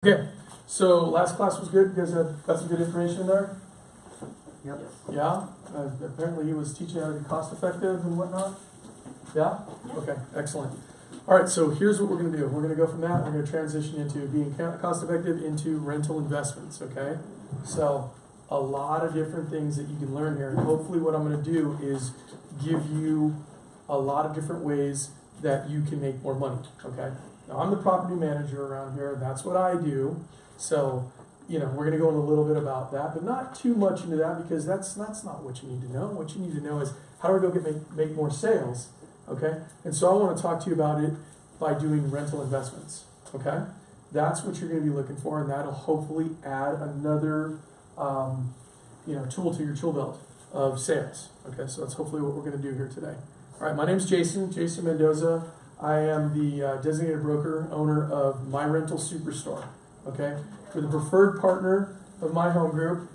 Okay, so last class was good. You guys got some good information in there? Yep. Yeah? Apparently he was teaching how to be cost effective and whatnot? Yeah? Okay, excellent. All right, so here's what we're going to do. We're going to go from that, we're going to transition into being cost effective into rental investments, okay? So a lot of different things that you can learn here. And hopefully what I'm going to do is give you a lot of different ways that you can make more money, okay? Now, I'm the property manager around here. That's what I do. So, we're going to go in a little bit about that, but not too much into that because that's not what you need to know. What you need to know is how do I go make more sales, okay? And so I want to talk to you about it by doing rental investments, okay? That's what you're going to be looking for, and that'll hopefully add another, tool to your tool belt of sales, okay? So that's hopefully what we're going to do here today. All right, my name's Jason Mendoza. I am the designated broker owner of My Rental Superstore. Okay, we're the preferred partner of My Home Group.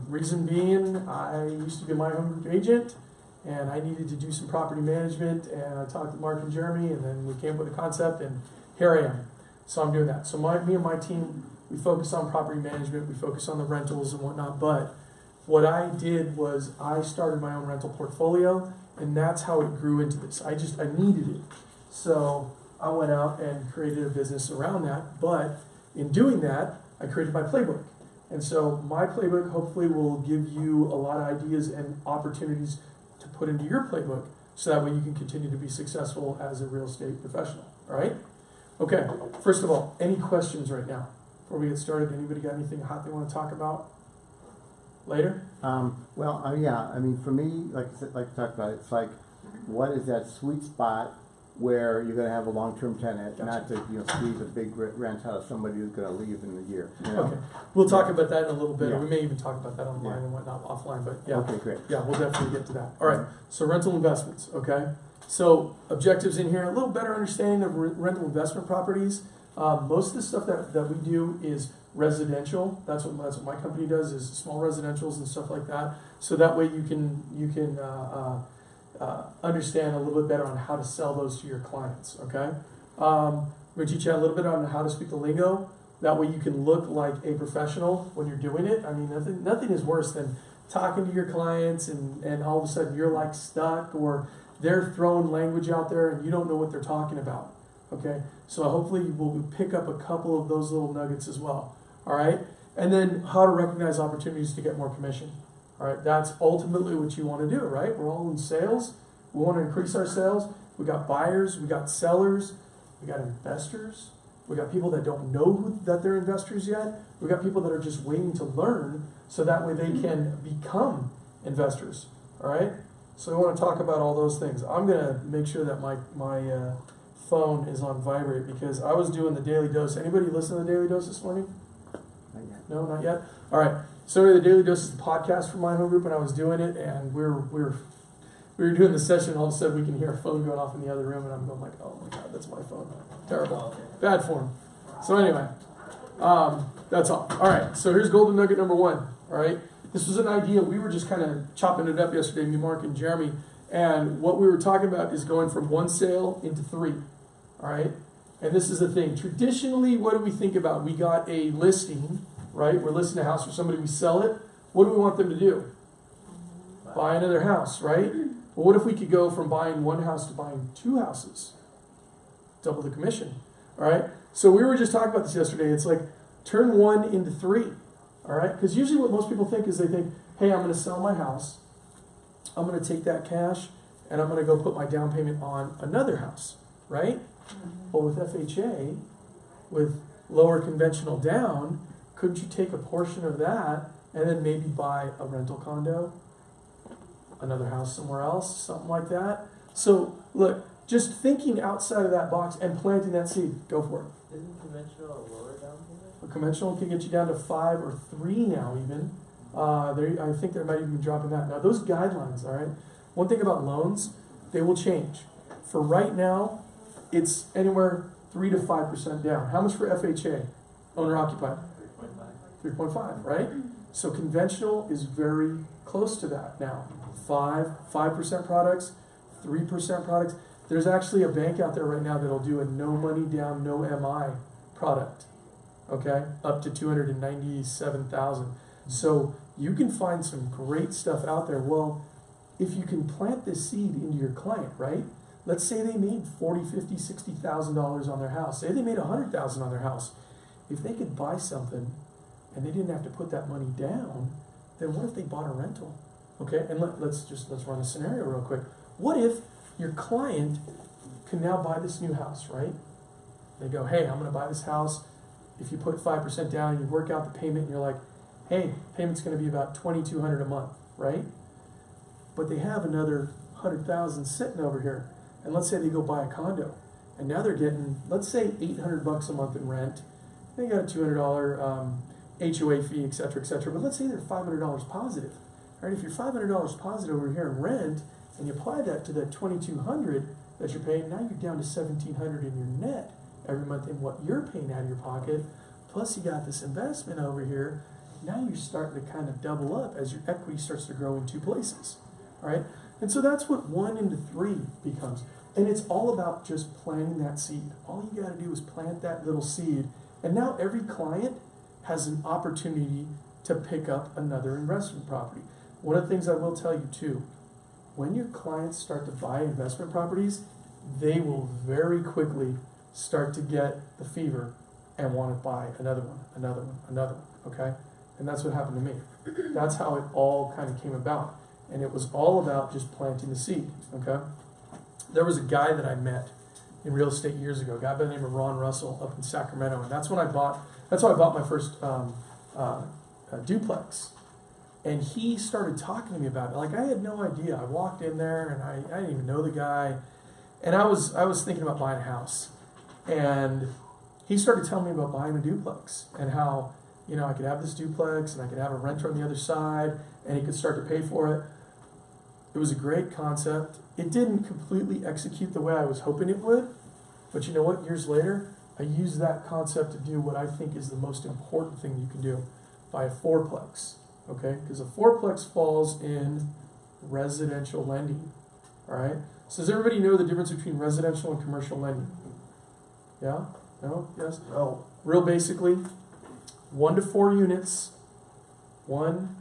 Reason being, I used to be a My Home Group agent, and I needed to do some property management. And I talked to Mark and Jeremy, and then we came up with a concept, and here I am. So I'm doing that. So me and my team, we focus on property management. We focus on the rentals and whatnot. But what I did was I started my own rental portfolio, and that's how it grew into this. I needed it. So I went out and created a business around that, but in doing that, I created my playbook. And so my playbook hopefully will give you a lot of ideas and opportunities to put into your playbook so that way you can continue to be successful as a real estate professional, all right? Okay, first of all, any questions right now before we get started? Anybody got anything hot they want to talk about later? For me, like I talked about, it's like, what is that sweet spot where you're going to have a long-term tenant, Gotcha. not to squeeze a big rent out of somebody who's going to leave in a year. Okay, we'll talk about that in a little bit, Yeah. or we may even talk about that online and whatnot offline, but yeah. Okay, great. Yeah, we'll definitely get to that. All right, so rental investments, okay? So objectives in here, a little better understanding of rental investment properties. Most of the stuff that we do is residential. That's what my company does, is small residentials and stuff like that. So that way you can understand a little bit better on how to sell those to your clients, okay? We're going to teach you a little bit on how to speak the lingo. That way you can look like a professional when you're doing it. I mean, nothing is worse than talking to your clients and all of a sudden you're like stuck, or they're throwing language out there and you don't know what they're talking about, okay? So hopefully we'll pick up a couple of those little nuggets as well, all right? And then how to recognize opportunities to get more commission. All right, that's ultimately what you want to do, right? We're all in sales. We want to increase our sales. We got buyers, we got sellers, we got investors. We got people that don't know that they're investors yet. We got people that are just waiting to learn so that way they can become investors. All right? So we want to talk about all those things. I'm going to make sure that my phone is on vibrate because I was doing the Daily Dose. Anybody listen to the Daily Dose this morning? Not yet. No, not yet? All right. So the Daily Dose is the podcast from My Home Group, and I was doing it, and we were doing the session, and all of a sudden we can hear a phone going off in the other room, and I'm going like, oh my God, that's my phone. Terrible. Bad form. So anyway, that's all. All right, so here's golden nugget number one, all right? This was an idea. We were just kind of chopping it up yesterday, me, Mark, and Jeremy, and what we were talking about is going from one sale into three, all right? And this is the thing. Traditionally, what do we think about? We got a listing, right? We're listing a house for somebody, we sell it. What do we want them to do? Buy another house, right? But what if we could go from buying one house to buying two houses? Double the commission, all right? So we were just talking about this yesterday. It's like turn one into three, all right? Because usually what most people think is they think, hey, I'm going to sell my house. I'm going to take that cash and I'm going to go put my down payment on another house, right? Well, with FHA, with lower conventional down, couldn't you take a portion of that and then maybe buy a rental condo, another house somewhere else, something like that? So, look, just thinking outside of that box and planting that seed, go for it. Isn't conventional a lower down payment? A conventional can get you down to 5 or 3 now even. I think they might even be dropping that. Now, those guidelines, all right? One thing about loans, they will change. For right now, it's anywhere 3 to 5% down. How much for FHA? Owner-occupied? 3.5, right? So conventional is very close to that now. 5% products, 3% products. There's actually a bank out there right now that'll do a no money down, no MI product. okay, up to 297,000. So you can find some great stuff out there. Well, if you can plant this seed into your client, right? Let's say they made $40, $50, $60,000 on their house. Say they made $100,000 on their house. If they could buy something and they didn't have to put that money down, then what if they bought a rental? Okay, and let's run a scenario real quick. What if your client can now buy this new house, right? They go, hey, I'm gonna buy this house. If you put 5% down and you work out the payment and you're like, hey, payment's gonna be about $2,200 a month, right? But they have another 100,000 sitting over here. And let's say they go buy a condo, and now they're getting, let's say, $800 a month in rent. They got a $200 HOA fee, et cetera, et cetera. But let's say they're $500 positive. All right, if you're $500 positive over here in rent, and you apply that to that $2,200 that you're paying, now you're down to $1,700 in your net every month in what you're paying out of your pocket. Plus, you got this investment over here. Now you're starting to kind of double up as your equity starts to grow in two places. All right. And so that's what 1 into 3 becomes. And it's all about just planting that seed. All you got to do is plant that little seed. And now every client has an opportunity to pick up another investment property. One of the things I will tell you too, when your clients start to buy investment properties, they will very quickly start to get the fever and want to buy another one, another one, another one, okay? And that's what happened to me. That's how it all kind of came about. And it was all about just planting the seed, okay? There was a guy that I met in real estate years ago, a guy by the name of Ron Russell up in Sacramento, and that's how I bought my first duplex. And he started talking to me about it. Like, I had no idea. I walked in there, and I didn't even know the guy. And I was thinking about buying a house. And he started telling me about buying a duplex and how, you know, I could have this duplex and I could have a renter on the other side and he could start to pay for it. It was a great concept. It didn't completely execute the way I was hoping it would. But you know what? Years later, I used that concept to do what I think is the most important thing you can do. Buy a fourplex. Okay? Because a fourplex falls in residential lending. All right? So does everybody know the difference between residential and commercial lending? Yeah? No? Yes? No. Real basically, 1 to 4 units, 1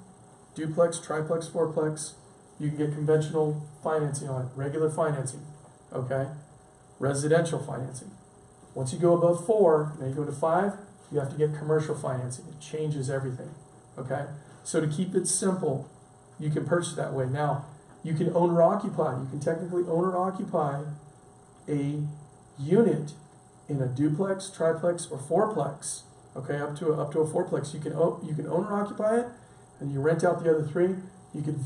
duplex, triplex, fourplex. You can get conventional financing on it, regular financing. Okay? Residential financing. Once you go above 4, now you go to 5, you have to get commercial financing. It changes everything. Okay? So to keep it simple, you can purchase that way. Now, you can own or occupy. You can technically own or occupy a unit in a duplex, triplex, or fourplex. Okay, up to a fourplex. You can own or occupy it, and you rent out the other 3. You can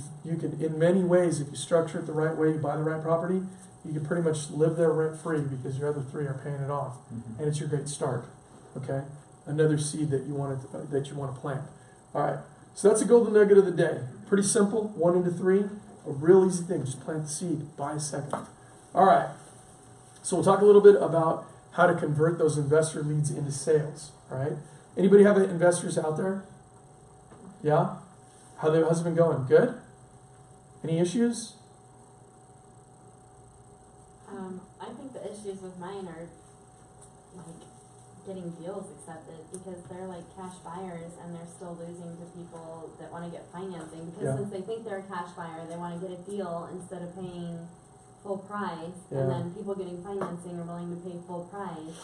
in many ways, if you structure it the right way, you buy the right property, you can pretty much live there rent free because your other 3 are paying it off, and it's your great start. Okay, another seed that you want to plant. All right, so that's a golden nugget of the day. Pretty simple, 1 into 3. A real easy thing, just plant the seed, buy a second. All right, so we'll talk a little bit about how to convert those investor leads into sales, all right? Anybody have investors out there? Yeah? How's it been going? Good? Any issues? I think the issues with mine are like getting deals accepted because they're like cash buyers and they're still losing to people that want to get financing because since they think they're a cash buyer, they want to get a deal instead of paying full price, and then people getting financing are willing to pay full price.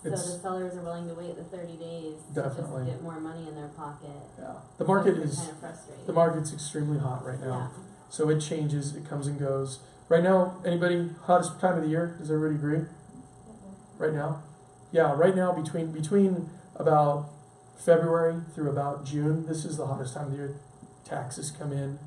So the sellers are willing to wait the 30 days to just get more money in their pocket. Yeah, the market is kind of frustrating. The market's extremely hot right now. Yeah. So it changes, it comes and goes. Right now, anybody hottest time of the year? Does everybody agree? Right now? Yeah, right now between about February through about June, this is the hottest time of the year. Taxes come in.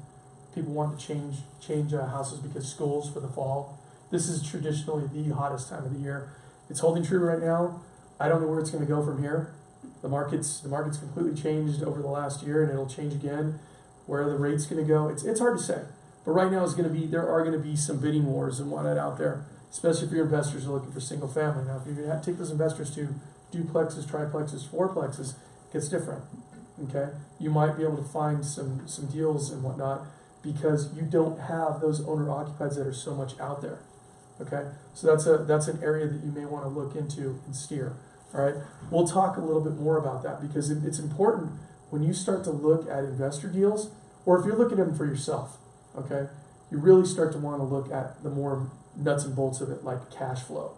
People want to change houses because schools for the fall. This is traditionally the hottest time of the year. It's holding true right now. I don't know where it's going to go from here. The market's completely changed over the last year, and it'll change again. Where the rate's going to go, it's hard to say. But right now there are going to be some bidding wars and whatnot out there, especially if your investors are looking for single family. Now, if you're going to take those investors to duplexes, triplexes, fourplexes, it gets different. Okay, you might be able to find some deals and whatnot because you don't have those owner-occupieds that are so much out there. Okay, so that's an area that you may want to look into and steer. all right? We'll talk a little bit more about that because it's important when you start to look at investor deals, or if you're looking at them for yourself, okay? You really start to want to look at the more nuts and bolts of it, like cash flow,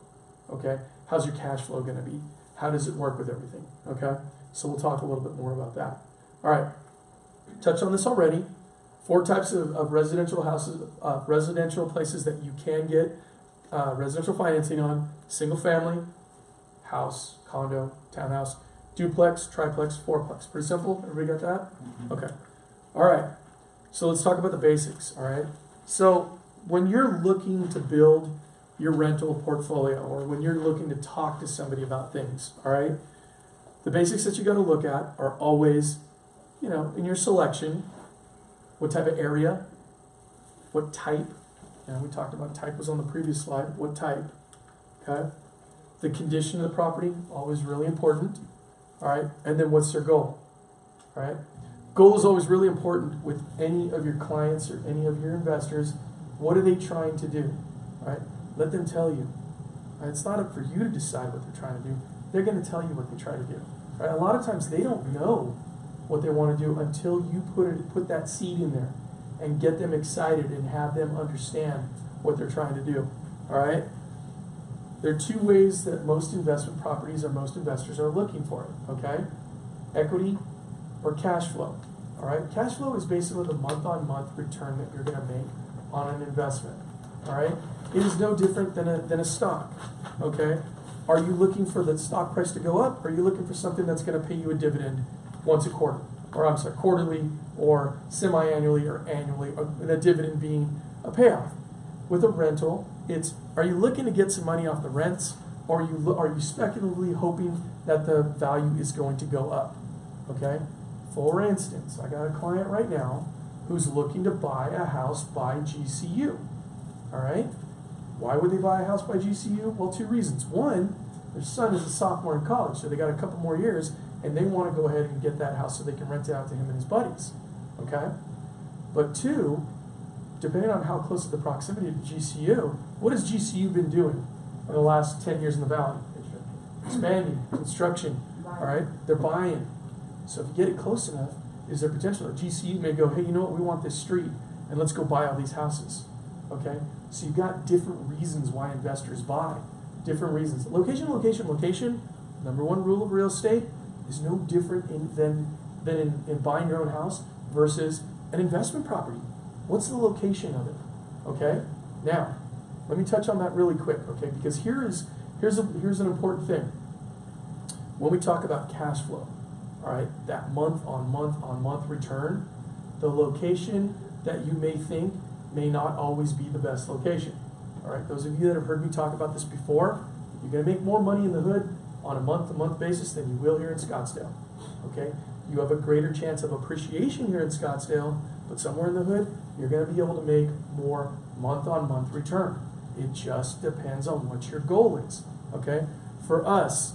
okay? How's your cash flow going to be? How does it work with everything, okay? So we'll talk a little bit more about that. All right, touched on this already. 4 types of residential houses, residential places that you can get residential financing on: single family, house, condo, townhouse, duplex, triplex, fourplex. Pretty simple. Everybody got that? Okay. All right. So let's talk about the basics. All right. So when you're looking to build your rental portfolio, or when you're looking to talk to somebody about things, all right, the basics that you got to look at are always, in your selection, what type of area, what type. We talked about type was on the previous slide. What type? Okay. The condition of the property, always really important. All right. And then what's their goal? All right. Goal is always really important with any of your clients or any of your investors. What are they trying to do? All right. Let them tell you. All right? It's not up for you to decide what they're trying to do. They're going to tell you what they try to do. All right? A lot of times they don't know what they want to do until you put that seed in there and get them excited and have them understand what they're trying to do. All right? There are 2 ways that most investment properties or most investors are looking for it. Okay? Equity or cash flow. All right? Cash flow is basically the month-on-month return that you're going to make on an investment. All right? It is no different than a stock. Okay? Are you looking for the stock price to go up? Or are you looking for something that's going to pay you a dividend once a quarter? Or I'm sorry, quarterly or semi-annually or annually, or the dividend being a payoff. With a rental, it's, are you looking to get some money off the rents, or are you speculatively hoping that the value is going to go up? Okay? For instance, I got a client right now who's looking to buy a house by GCU. All right? Why would they buy a house by GCU? Well, 2 reasons. One, their son is a sophomore in college, so they got a couple more years, and they want to go ahead and get that house so they can rent it out to him and his buddies. Okay? But 2, depending on how close to the proximity to GCU, what has GCU been doing in the last 10 years in the valley? Expanding, construction, all right? They're buying. So if you get it close enough, is there potential that GCU may go, hey, you know what, we want this street, and let's go buy all these houses, okay? So you've got different reasons why investors buy, different reasons. Location, location, location, number 1 rule of real estate is no different than in buying your own house versus an investment property. What's the location of it, okay? Now, let me touch on that really quick, okay? Because here's an important thing. When we talk about cash flow, all right, that month-on-month return, the location that you may think may not always be the best location. All right, those of you that have heard me talk about this before, you're going to make more money in the hood on a month-to-month basis than you will here in Scottsdale. Okay, you have a greater chance of appreciation here in Scottsdale, but somewhere in the hood, you're going to be able to make more month-on-month return. It just depends on what your goal is. Okay, for us,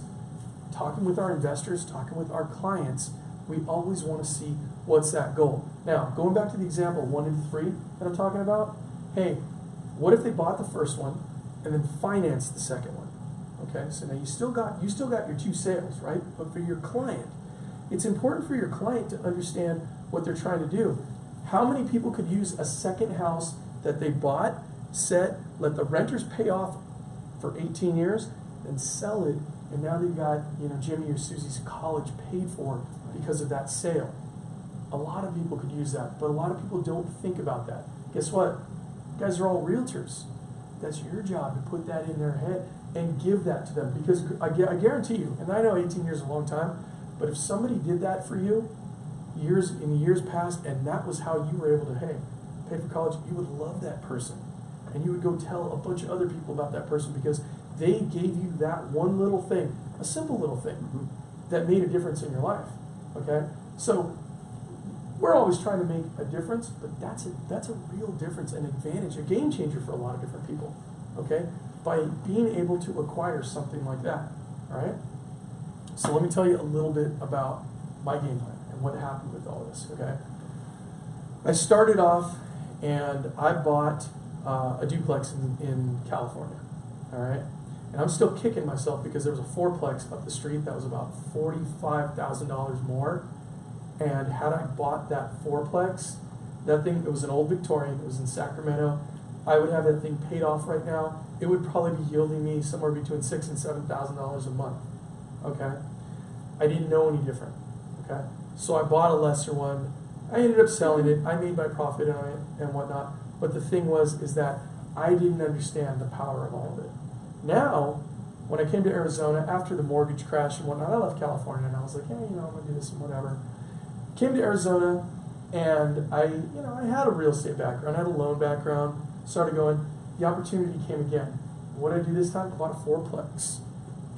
talking with our investors, talking with our clients, we always want to see what's that goal. Now, going back to the example 1 and 3 that I'm talking about, hey, what if they bought the first one and then financed the second one? Okay, so now you still got your 2 sales, right? But for your client, it's important for your client to understand what they're trying to do. How many people could use a second house that they bought, let the renters pay off for 18 years, then sell it, and now they've got, Jimmy or Susie's college paid for because of that sale? A lot of people could use that, but a lot of people don't think about that. Guess what? You guys are all realtors. That's your job to put that in their head and give that to them, because I guarantee you, and I know 18 years is a long time, but if somebody did that for you in the years past, and that was how you were able to, hey, pay for college, you would love that person. And you would go tell a bunch of other people about that person because they gave you that one little thing, a simple little thing, that made a difference in your life. Okay? So we're always trying to make a difference, but that's a real difference, an advantage, a game changer for a lot of different people. Okay? By being able to acquire something like that. All right? So let me tell you a little bit about my game plan and what happened with all this. Okay? I started off and I bought a duplex in California. All right? And I'm still kicking myself because there was a fourplex up the street that was about $45,000 more. And had I bought that fourplex, that thing, it was an old Victorian, it was in Sacramento, I would have that thing paid off right now. It would probably be yielding me somewhere between $6,000 and $7,000 a month. Okay? I didn't know any different. Okay? So I bought a lesser one. I ended up selling it. I made my profit on it and whatnot. But the thing is that I didn't understand the power of all of it. Now, when I came to Arizona, after the mortgage crash and whatnot, I left California and I was like, hey, I'm going to do this and whatever. Came to Arizona and I had a real estate background, I had a loan background, started going, the opportunity came again. What did I do this time? I bought a fourplex.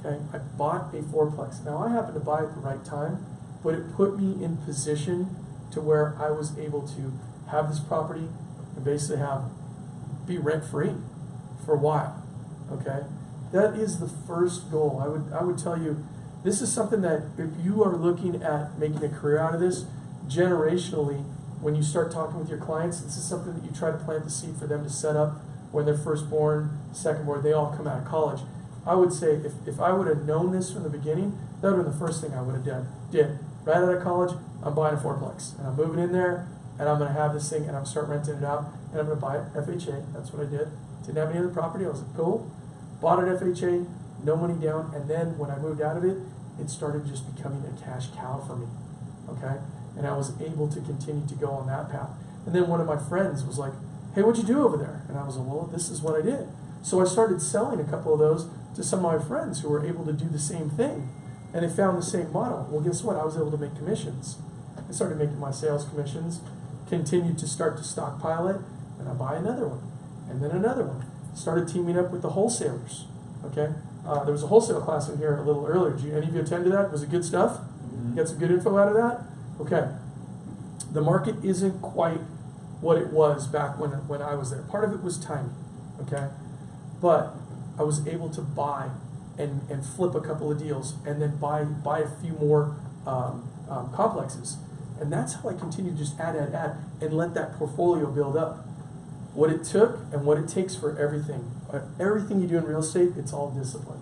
Okay, I bought a fourplex. Now I happened to buy it at the right time, but it put me in position to where I was able to have this property and basically be rent free for a while. Okay, that is the first goal. I would tell you, this is something that if you are looking at making a career out of this, generationally, when you start talking with your clients, this is something that you try to plant the seed for them to set up when they're first born, second born, they all come out of college. I would say if I would have known this from the beginning, that would have been the first thing I would have did. Right out of college, I'm buying a fourplex. And I'm moving in there, and I'm going to have this thing, and I'm going to start renting it out, and I'm going to buy it FHA. That's what I did. Didn't have any other property. I was like, cool. Bought it FHA, no money down, and then when I moved out of it, it started just becoming a cash cow for me. Okay? And I was able to continue to go on that path. And then one of my friends was like, hey, what'd you do over there? And I was like, well, this is what I did. So I started selling a couple of those to some of my friends who were able to do the same thing. And they found the same model. Well, guess what? I was able to make commissions. I started making my sales commissions, continued to start to stockpile it, and I buy another one, and then another one. Started teaming up with the wholesalers. Okay? There was a wholesale class in here a little earlier. Did any of you attend to that? Was it good stuff? Mm-hmm. Get some good info out of that? Okay. The market isn't quite what it was back when I was there. Part of it was timing. Okay? But I was able to buy and flip a couple of deals and then buy a few more complexes. And that's how I continued to just add, and let that portfolio build up. What it took and what it takes for everything. Everything you do in real estate, it's all discipline.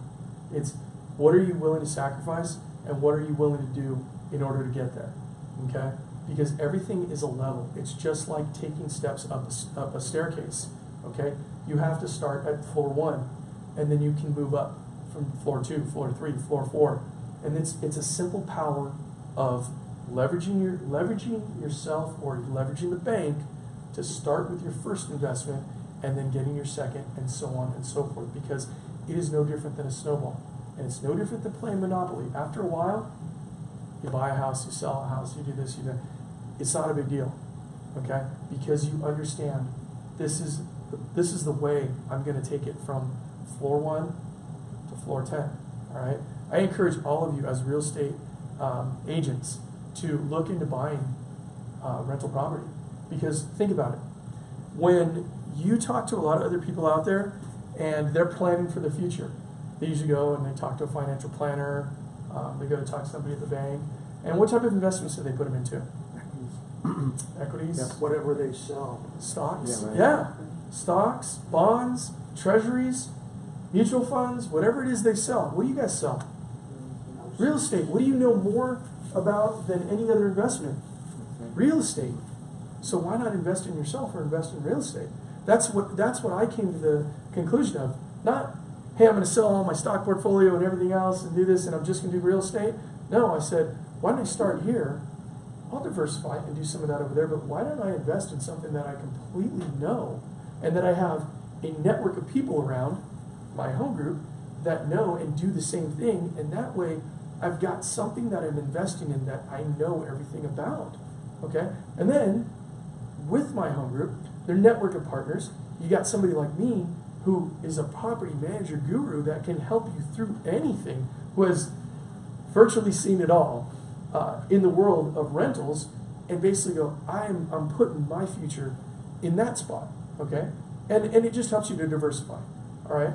It's what are you willing to sacrifice and what are you willing to do in order to get there. Okay? Because everything is a level. It's just like taking steps up a staircase. Okay? You have to start at floor 1 and then you can move up from floor 2, floor 3, floor 4. And it's a simple power of leveraging yourself or leveraging the bank to start with your first investment and then getting your second and so on and so forth, because it is no different than a snowball. And it's no different than playing Monopoly. After a while, you buy a house, you sell a house, you do this, you do that. It's not a big deal, okay? Because you understand this is the way I'm going to take it from floor 1 to floor 10, all right? I encourage all of you as real estate agents to look into buying rental property. Because think about it. When you talk to a lot of other people out there and they're planning for the future, they usually go and they talk to a financial planner, they go to talk to somebody at the bank. And what type of investments do they put them into? Equities? Yep. Whatever they sell. Stocks? Yeah, right. Yeah. Stocks, bonds, treasuries, mutual funds, whatever it is they sell. What do you guys sell? Real estate. What do you know more about than any other investment? Real estate. So why not invest in yourself or invest in real estate? That's what I came to the conclusion of. Not, hey, I'm going to sell all my stock portfolio and everything else and do this and I'm just going to do real estate. No, I said, why don't I start here? I'll diversify and do some of that over there, but why don't I invest in something that I completely know and that I have a network of people around, my home group, that know and do the same thing, and that way I've got something that I'm investing in that I know everything about. Okay? And then, with my home group, their network of partners, you got somebody like me who is a property manager guru that can help you through anything, who has virtually seen it all in the world of rentals, and basically go, I'm putting my future in that spot, okay? And it just helps you to diversify, all right?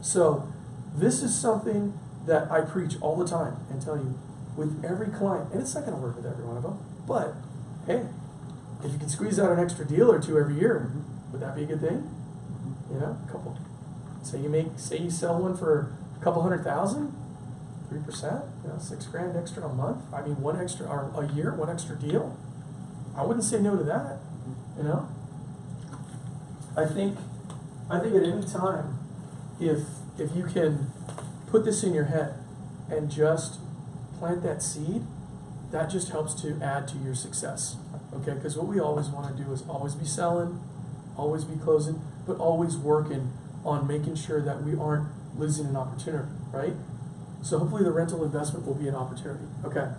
So this is something that I preach all the time and tell you with every client, and it's not going to work with every one of them, but hey, if you can squeeze out an extra deal or two every year, would that be a good thing? You know, a couple Say you sell one for a couple 100,000, 3%, $6,000 extra a month. I mean, one extra or a year, one extra deal. I wouldn't say no to that. I think at any time, if you can put this in your head and just plant that seed, that just helps to add to your success. Okay, because what we always want to do is always be selling, always be closing, but always working on making sure that we aren't losing an opportunity, right? So hopefully the rental investment will be an opportunity. Okay,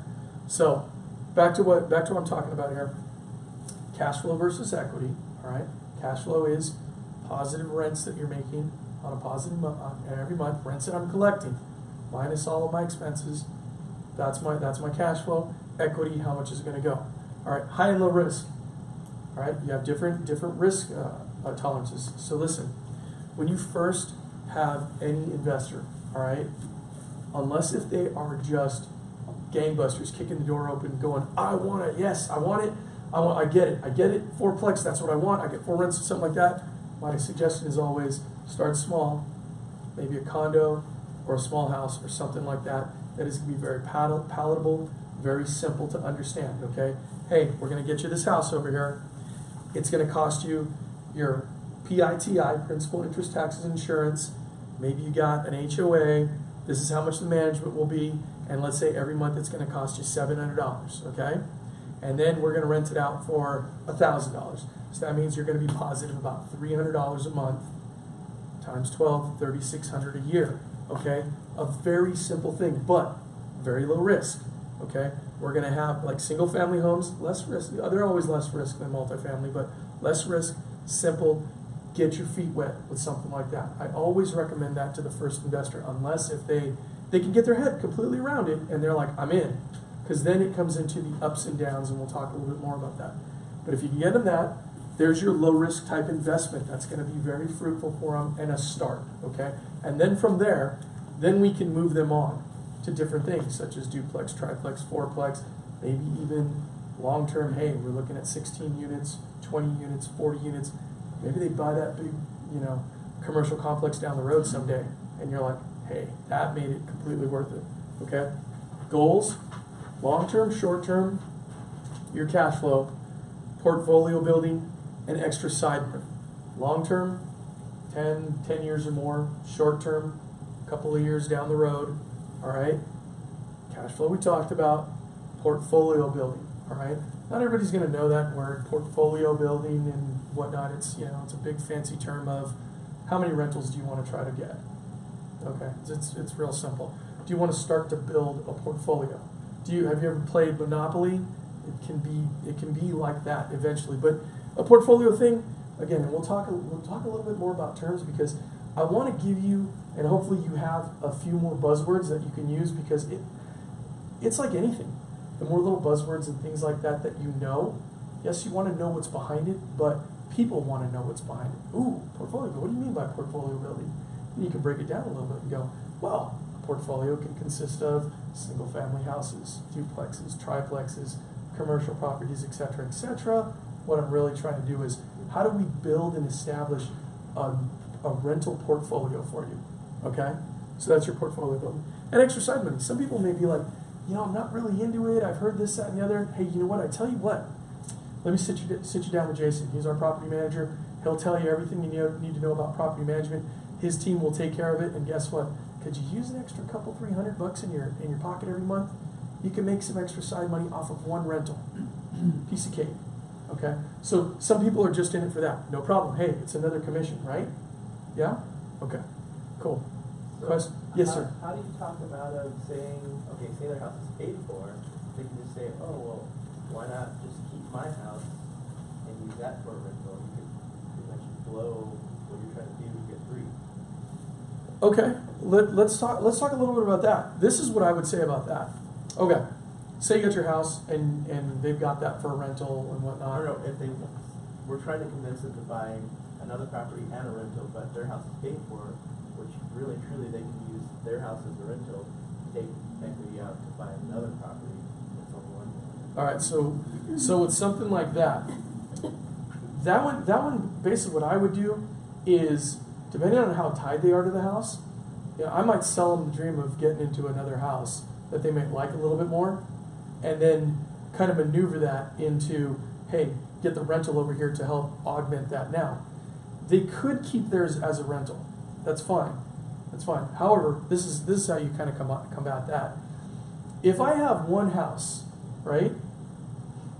so back to what I'm talking about here. Cash flow versus equity. All right, cash flow is positive rents that you're making on a positive every month. Rents that I'm collecting, minus all of my expenses. That's my cash flow. Equity, how much is it going to go? All right, high and low risk. All right, you have different risk tolerances. So listen, when you first have any investor, all right, unless if they are just gangbusters, kicking the door open, going, I want it, yes, I want it, I get it, fourplex, that's what I want, I get 4 rents or something like that. My suggestion is always start small, maybe a condo or a small house or something like that. That is going to be very palatable, very simple to understand, okay? Hey, we're going to get you this house over here. It's going to cost you your PITI, principal, interest, taxes, insurance. Maybe you got an HOA. This is how much the management will be. And let's say every month it's going to cost you $700, okay? And then we're going to rent it out for $1,000. So that means you're going to be positive about $300 a month times 12, $3,600 a year, okay? A very simple thing, but very low risk, okay? We're going to have, like, single-family homes, less risk. They're always less risk than multifamily, but less risk, simple, get your feet wet with something like that. I always recommend that to the first investor, unless if they can get their head completely around it and they're like, I'm in. Because then it comes into the ups and downs, and we'll talk a little bit more about that. But if you can get them that, there's your low-risk type investment. That's going to be very fruitful for them and a start, okay? And then from there, then we can move them on to different things, such as duplex, triplex, fourplex, maybe even long-term, hey, we're looking at 16 units, 20 units, 40 units. Maybe they buy that big, commercial complex down the road someday, and you're like, hey, that made it completely worth it, okay? Goals, long-term, short-term, your cash flow, portfolio building, and extra side money. Long-term, 10 years or more. Short-term, a couple of years down the road, all right? Cash flow we talked about, portfolio building, all right? Not everybody's going to know that word, portfolio building and whatnot. It's, it's a big fancy term of how many rentals do you want to try to get? Okay, it's real simple. Do you want to start to build a portfolio? Have you ever played Monopoly? It can be like that eventually. But a portfolio thing, again, and we'll talk a little bit more about terms, because I want to give you, and hopefully you have a few more buzzwords that you can use, because it's like anything. The more little buzzwords and things like that you know, yes, you want to know what's behind it, but people want to know what's behind it. Ooh, portfolio, what do you mean by portfolio building? And you can break it down a little bit and go, well, a portfolio can consist of single-family houses, duplexes, triplexes, commercial properties, etc., etc. What I'm really trying to do is, how do we build and establish a rental portfolio for you? Okay? So that's your portfolio building. And extra side money. Some people may be like, I'm not really into it. I've heard this, that, and the other. Hey, you know what? I tell you what. Let me sit you down with Jason. He's our property manager. He'll tell you everything you need to know about property management. His team will take care of it. And guess what? Could you use an extra couple, $300 in your pocket every month? You can make some extra side money off of one rental. Piece of cake. Okay? So some people are just in it for that. No problem. Hey, it's another commission, right? Yeah? Okay. Cool. So Question? Yes, sir. How do you talk about saying, okay, say their house is paid for, they can just say, oh, well, why not just keep my house and use that for a rental? You could pretty much blow what you're trying to do to get free. Okay, let's talk a little bit about that. This is what I would say about that. Okay, say you got your house and they've got that for a rental and whatnot. I don't know, if we're trying to convince them to buy another property and a rental, but their house is paid for, which really truly they can use their house as a rental, take equity out to buy another property that's on one. All right, so with something like that one basically what I would do is depending on how tied they are to the house, you know, I might sell them the dream of getting into another house that they might like a little bit more, and then kind of maneuver that into, hey, get the rental over here to help augment that now. They could keep theirs as a rental. That's fine. That's fine. However, this is how you kind of combat that. If I have one house, right,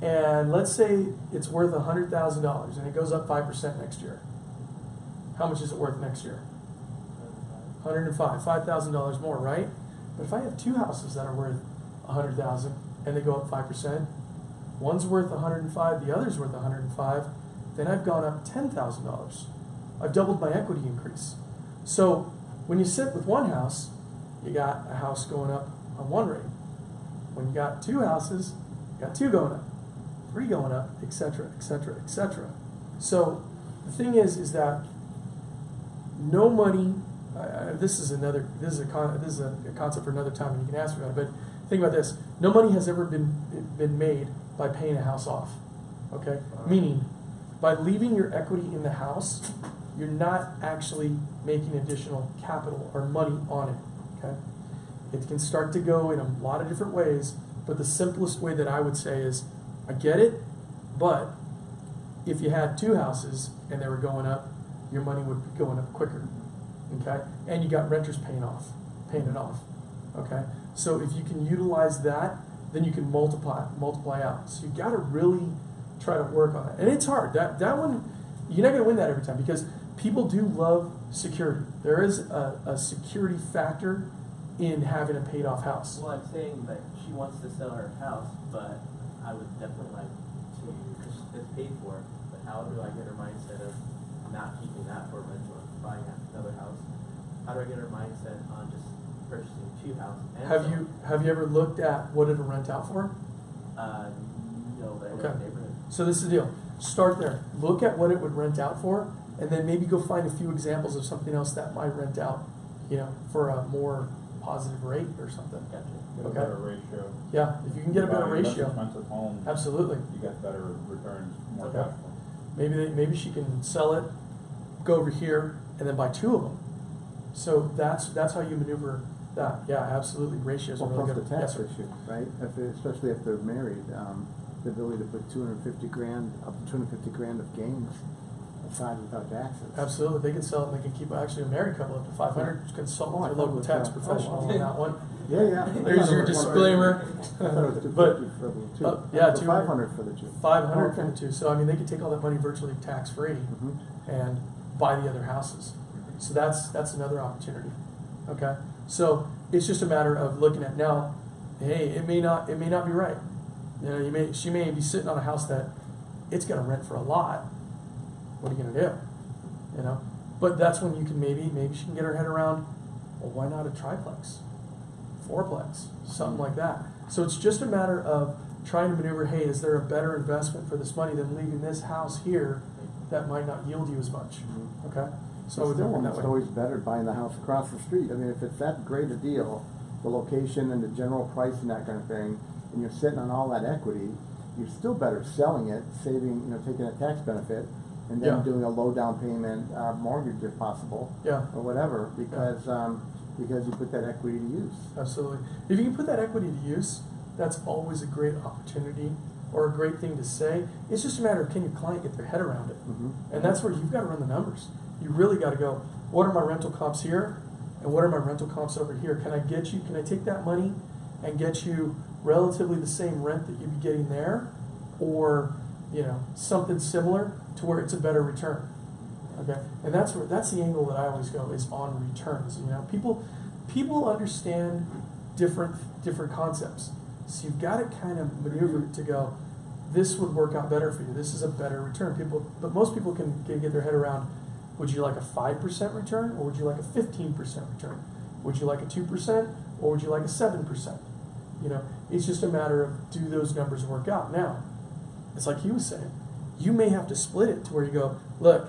and let's say it's worth $100,000 and it goes up 5% next year, how much is it worth next year? $105,000 more, right? But if I have two houses that are worth $100,000 and they go up 5%, one's worth $105,000, the other's worth $105,000, then I've gone up $10,000. I've doubled my equity increase. So when you sit with one house, you got a house going up on one rate. When you got two houses, you got two going up, three going up, etc., etc., etc. So the thing is that no money. This is a concept for another time, and you can ask me about it. But think about this: no money has ever been made by paying a house off. Okay, meaning by leaving your equity in the house, you're not actually making additional capital or money on it. Okay, it can start to go in a lot of different ways, but the simplest way that I would say is, I get it, but if you had two houses and they were going up, your money would be going up quicker. Okay, and you got renters paying it off. Okay, so if you can utilize that, then you can multiply out. So you got to really try to work on it, and it's hard. That one, you're not going to win that every time because people do love security. There is a security factor in having a paid off house. Well, I'm saying that she wants to sell her house, but I would definitely like to, because it's paid for, but how do I get her mindset of not keeping that for rental and buying another house? How do I get her mindset on just purchasing two houses? And Have you ever looked at what it'll rent out for? No, but I know Okay. the neighborhood. So this is the deal. Start there. Look at what it would rent out for, and then maybe go find a few examples of something else that might rent out, you know, for a more positive rate or something. Gotcha. Get a Okay. better ratio. Yeah, if you can get a better Buy a less ratio, expensive home, absolutely. you get better returns, more Okay. cash flow. Maybe she can sell it, go over here, and then buy two of them. So that's how you maneuver that. Yeah, absolutely. Ratios are Well, really plus good. the Yes, tax sir. issue, right? Especially if they're married, the ability to put 250 grand, up to 250 grand of gains aside without taxes. Absolutely. They can sell it and they can keep actually a married couple up to 500. Consult with Oh, I your thought it local was, tax oh, professional wow. on that one. Yeah. There's your disclaimer. I thought it was 250 But for the two. yeah, So 200 500 for the two. 500 for Okay. the two. So I mean, they could take all that money virtually tax free Mhm. and buy the other houses. So that's another opportunity. Okay, so it's just a matter of looking at now. Hey, it may not be right. You know, she may be sitting on a house that it's going to rent for a lot. What are you going to do? You know, but that's when you can maybe she can get her head around. Well, why not a triplex, fourplex, something like that. So it's just a matter of trying to maneuver. Hey, is there a better investment for this money than leaving this house here that might not yield you as much? Mhm. Okay, so I So would still, look at it it's that way. always better buying the house across the street. I mean, if it's that great a deal, the location and the general price and that kind of thing, and you're sitting on all that equity, you're still better selling it, saving, taking a tax benefit, and then Yeah. doing a low down payment mortgage if possible, Yeah. or whatever, because you put that equity to use. Absolutely. If you can put that equity to use, that's always a great opportunity or a great thing to say. It's just a matter of can your client get their head around it. Mhm. And that's where you've got to run the numbers. You really got to go, what are my rental comps here? And what are my rental comps over here? Can I take that money and get you relatively the same rent that you'd be getting there? Or, something similar to where it's a better return. Okay? And that's the angle that I always go is on returns. People understand different concepts. So you've got to kind of maneuver to go, this would work out better for you. This is a better return. But most people can get their head around, would you like a 5% return or would you like a 15% return? Would you like a 2% or would you like a 7%? It's just a matter of do those numbers work out. Now, it's like he was saying, you may have to split it to where you go, look,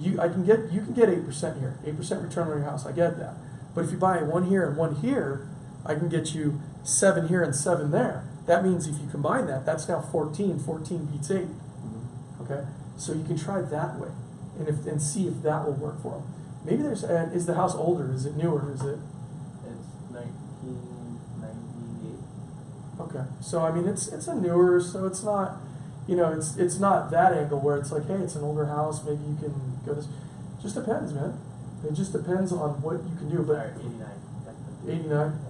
you can get 8% here, 8% return on your house. I get that. But if you buy one here and one here, I can get you 7 here and 7 there. That means if you combine that, that's now 14. 14 beats 8. Mhm. Okay, so you can try that way, and see if that will work for them. maybe there's, and is the house older? Is it newer? Is it? It's 1998. Okay, so I mean, it's a newer, so it's not, you know, it's not that angle where it's like, hey, it's an older house, maybe you can go this. Just depends, man. It just depends on what you can do. But Sorry, 89. 89,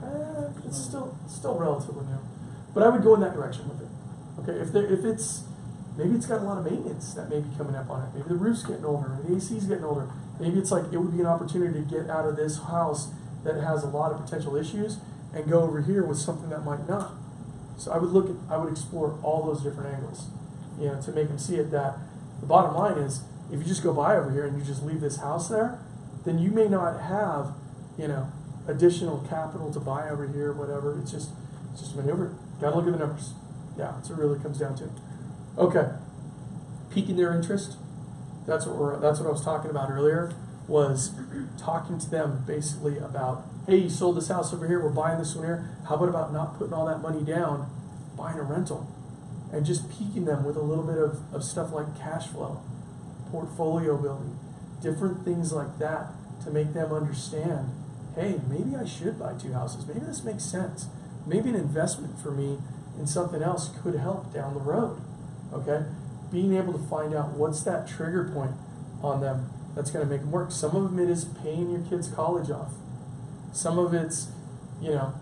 it's still relatively new. But I would go in that direction with it. Okay, if it's maybe it's got a lot of maintenance that may be coming up on it. Maybe the roof's getting older, or the AC's getting older. Maybe it's like it would be an opportunity to get out of this house that has a lot of potential issues and go over here with something that might not. So I would explore all those different angles, you know, to make them see it that the bottom line is if you just go by over here and you just leave this house there, then you may not have, you know, additional capital to buy over here, whatever. It's just a maneuver. Gotta look at the numbers. Yeah, that's what it really comes down to. Okay. Piquing their interest. That's what I was talking about earlier, was talking to them basically about, hey, you sold this house over here, we're buying this one here. How about not putting all that money down, buying a rental? And just piquing them with a little bit of stuff like cash flow, portfolio building, different things like that to make them understand, hey, maybe I should buy two houses. Maybe this makes sense. Maybe an investment for me in something else could help down the road. Okay? Being able to find out what's that trigger point on them that's going to make them work. Some of it is paying your kids' college off. Some of it's, you know,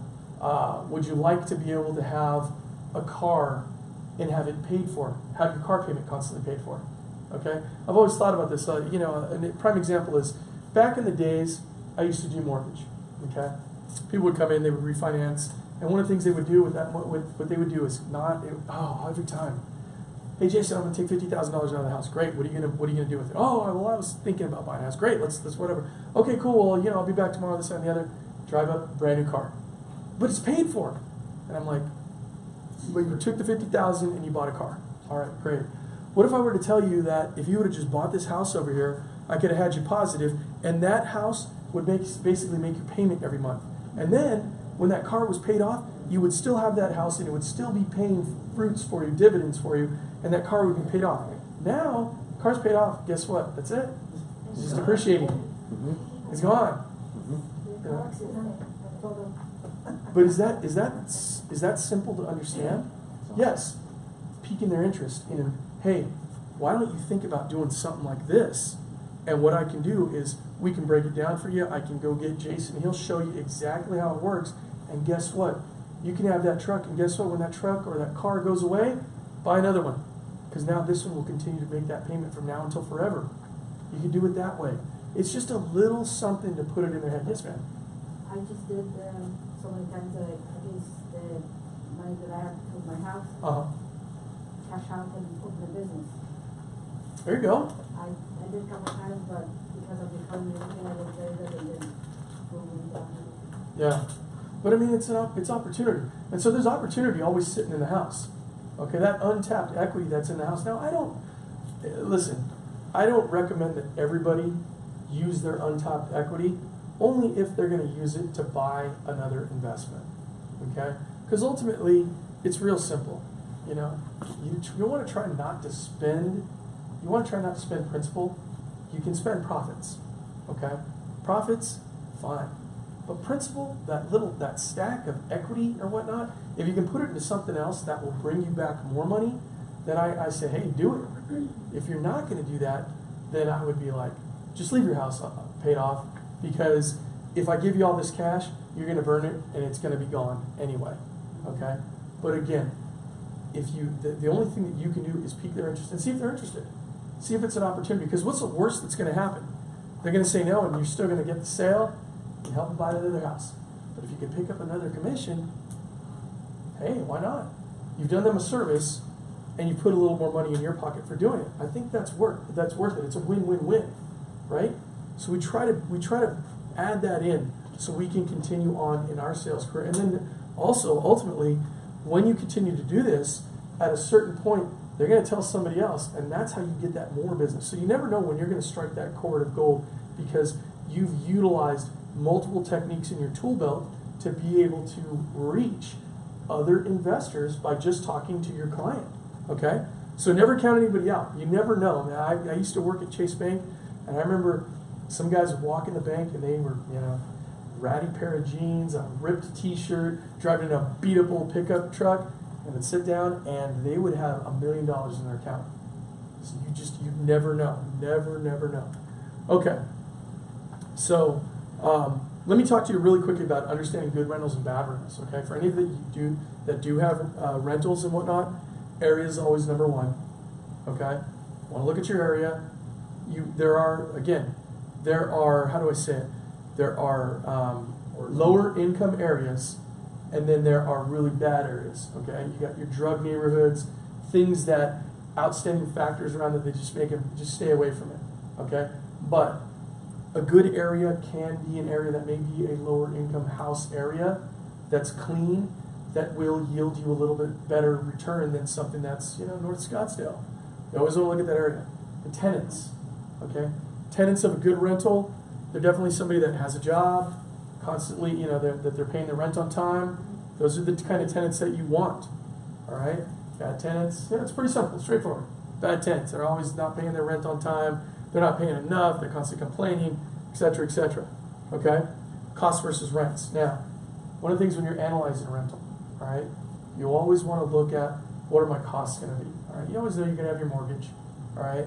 would you like to be able to have a car and have it paid for? Have your car payment constantly paid for? Okay? I've always thought about this. You know, a prime example is back in the days, I used to do mortgage. Okay? People would come in, they would refinance, and one of the things they would do with that, what they would do is every time. Hey Jason, I'm gonna take $50,000 out of the house. Great. What are you gonna do with it? Oh, well, I was thinking about buying a house. Great. Let's whatever. Okay, cool. Well, you know, I'll be back tomorrow. This that, and the other. Drive up, brand new car, but it's paid for. And I'm like, but you took the $50,000 and you bought a car. All right, great. What if I were to tell you that if you would have just bought this house over here, I could have had you positive, and that house would basically make your payment every month, and then when that car was paid off, you would still have that house and it would still be paying fruits for you, dividends for you, and that car would be paid off. Now, car's paid off, guess what? That's it. It's just depreciating. Mm-hmm. It's gone. Mm-hmm. But is that simple to understand? Yes. Piquing their interest in, hey, why don't you think about doing something like this? And what I can do is we can break it down for you. I can go get Jason. He'll show you exactly how it works. And guess what? You can have that truck, and guess what? When that truck or that car goes away, buy another one. Because now this one will continue to make that payment from now until forever. You can do it that way. It's just a little something to put it in their head. Yes, ma'am? I just did so many times that I used the money that I have with my house, cash out and open a business. There you go. I did a couple times, but because of the economy and everything, I was very good and didn't move me down. Yeah. But I mean, it's opportunity. And so there's opportunity always sitting in the house. Okay, that untapped equity that's in the house. Now, I don't recommend that everybody use their untapped equity, only if they're going to use it to buy another investment. Okay? Because ultimately, it's real simple. You know, you want to try not to spend principal. You can spend profits. Okay? Profits, fine. But principal, that stack of equity or whatnot, if you can put it into something else that will bring you back more money, then I say, hey, do it. If you're not going to do that, then I would be like, just leave your house paid off, because if I give you all this cash, you're going to burn it and it's going to be gone anyway. Okay? But again, the only thing that you can do is pique their interest and see if they're interested. See if it's an opportunity. Because what's the worst that's going to happen? They're going to say no, and you're still going to get the sale and help them buy another house. But if you can pick up another commission, hey, why not? You've done them a service, and you put a little more money in your pocket for doing it. I think that's worth it. It's a win-win-win, right? So we try to add that in so we can continue on in our sales career. And then also, ultimately, when you continue to do this, at a certain point, they're going to tell somebody else, and that's how you get that more business. So you never know when you're going to strike that chord of gold, because you've utilized multiple techniques in your tool belt to be able to reach other investors by just talking to your client. Okay? So never count anybody out. You never know. I used to work at Chase Bank, and I remember Some guys would walk in the bank and they were, ratty pair of jeans, a ripped t-shirt, driving in a beat up old pickup truck, and would sit down and they would have $1 million in their account. So you never know. Never know. Okay. So, let me talk to you really quickly about understanding good rentals and bad rentals, okay? For any of that do have rentals and whatnot, area is always number one, okay? Want to look at your area. There are, how do I say it? There are lower income areas, and then there are really bad areas, okay? You got your drug neighborhoods, things that outstanding factors around that they just make them just stay away from it, okay? But a good area can be an area that may be a lower income house area that's clean, that will yield you a little bit better return than something that's, North Scottsdale. You always want to look at that area. The tenants, okay? Tenants of a good rental, they're definitely somebody that has a job, constantly, that they're paying the rent on time. Those are the kind of tenants that you want, all right? Bad tenants, it's pretty simple, straightforward. Bad tenants, they're always not paying their rent on time, they're not paying enough, they're constantly complaining, etc., etc. Okay? Cost versus rents. Now, one of the things when you're analyzing a rental, all right, you always want to look at what are my costs going to be. All right? You always know you're going to have your mortgage. All right?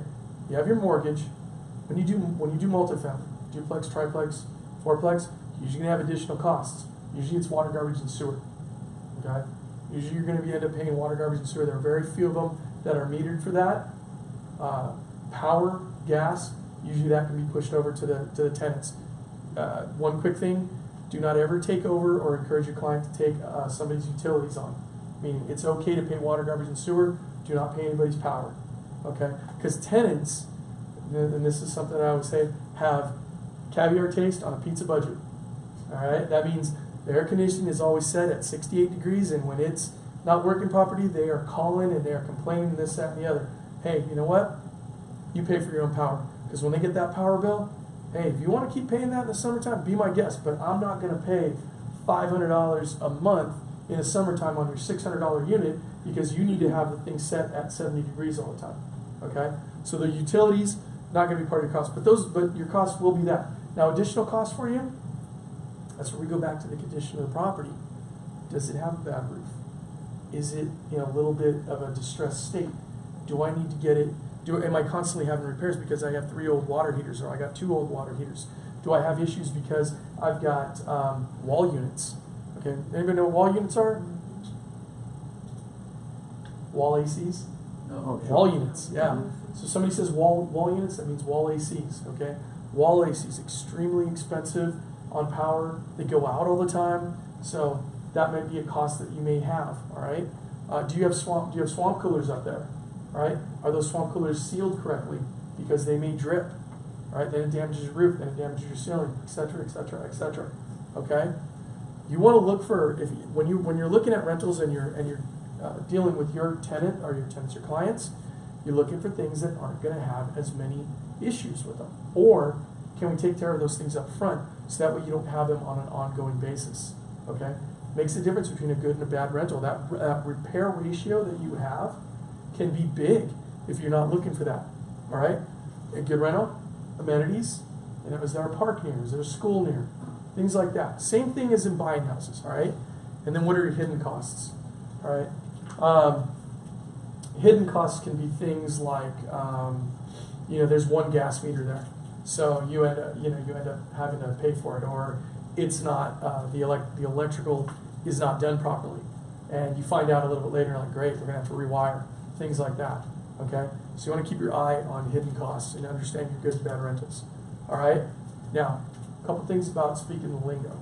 You have your mortgage. When you do multifamily, duplex, triplex, fourplex, you're usually going to have additional costs. Usually it's water, garbage, and sewer. Okay? Usually you're going to end up paying water, garbage, and sewer. There are very few of them that are metered for that. Power, gas, usually that can be pushed over to the tenants. One quick thing, do not ever take over or encourage your client to take somebody's utilities on. Meaning it's okay to pay water, garbage, and sewer, do not pay anybody's power. Okay? Because tenants, and this is something I always say, have caviar taste on a pizza budget. Alright? That means the air conditioning is always set at 68 degrees, and when it's not working properly, they are calling and they are complaining this, that, and the other. Hey, you know what? You pay for your own power. Because when they get that power bill, hey, if you want to keep paying that in the summertime, be my guest. But I'm not going to pay $500 a month in the summertime on your $600 unit because you need to have the thing set at 70 degrees all the time. Okay? So the utilities, not going to be part of your cost. But your cost will be that. Now, additional cost for you, that's where we go back to the condition of the property. Does it have a bad roof? Is it in a little bit of a distressed state? Do I need to get it? Am I constantly having repairs because I have 3 old water heaters or I got 2 old water heaters? Do I have issues because I've got wall units? Okay, anybody know what wall units are? Wall ACs? Oh, sure. Wall units, yeah. So somebody says wall units, that means wall ACs, okay? Wall ACs, extremely expensive on power. They go out all the time, so that might be a cost that you may have, all right? Do you have swamp coolers up there? Right? Are those swamp coolers sealed correctly? Because they may drip, right? Then it damages your roof, then it damages your ceiling, etc., etc., etc. Okay? You want to look for when you're looking at rentals and you're dealing with your tenant or your tenants or clients, you're looking for things that aren't going to have as many issues with them. Or can we take care of those things up front so that way you don't have them on an ongoing basis? Okay? Makes a difference between a good and a bad rental. That repair ratio that you have can be big if you're not looking for that. All right? A good rental, amenities, is there a park near? Is there a school near? Things like that. Same thing as in buying houses, all right? And then what are your hidden costs? All right? Hidden costs can be things like, there's one gas meter there. So you end up having to pay for it, or it's not, the electrical is not done properly. And you find out a little bit later, like, great, we're gonna have to rewire. Things like that, okay? So you want to keep your eye on hidden costs and understand your good and bad rentals, all right? Now, a couple things about speaking the lingo,